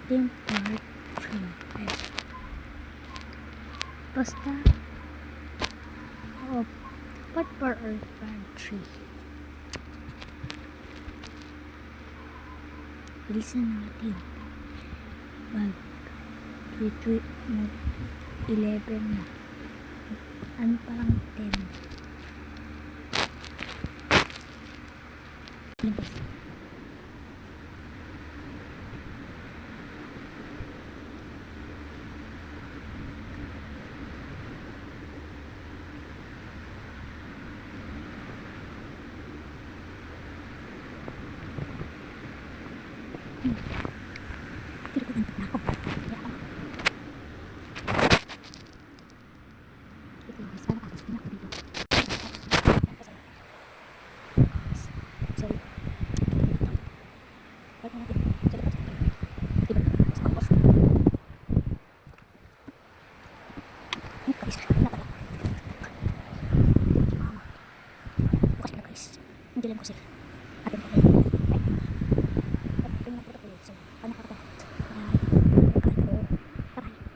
team part 3. Ay. Basta part 4 or part 3. Bilisan natin. Mag 11 na. Ano parang 10. Labas. Hindi lang ko sila.